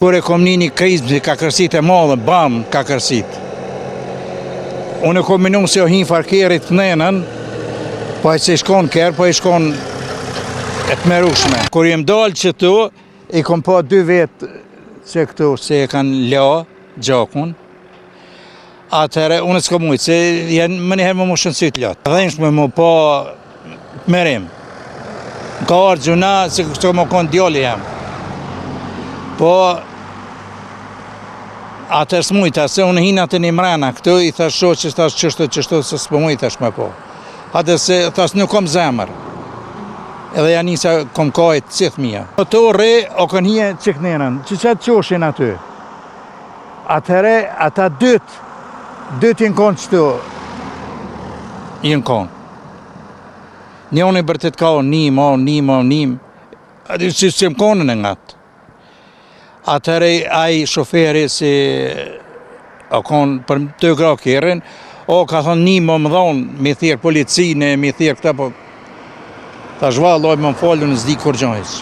Kur e kom një krizë ka kërsit e madhe, bam, ka kërsit. Unë e kom minu se o hin farkerit të nenën, po e që i shkon kërë, po i shkon e të merushme. Kur jem dalë që tu, i kom pa 2 vetë që këtu se e kanë la, gjakun. Atëherë, unë s'ka mujtë, se janë më njëherë më shënësit latë. Dhe ishme më pa merim. Ka arë gjuna, se kështë më konë djali jam. Po, atër s'mujta, se unë hinë atë një mrena këtu, i thash shoqës, thash qështu, se s'po mujta shme po. Atër se, thash nuk kom zemër. Edhe janë njësa kom kajt cith mija. Të re, o kënë hije qiknenën, që qatë qoshin aty. Atëre, ata dytë jenë konë qëtu, jenë konë. Një unë i bërtit ka nim, aty që më konën e ngatë. Atëre, aj shoferi si o konë për të gra kjerën, o ka thonë nim më dhonë, mi thirë policinë, mi thirë këta, po ta zhva loj më fallu në zdi kur gjojës.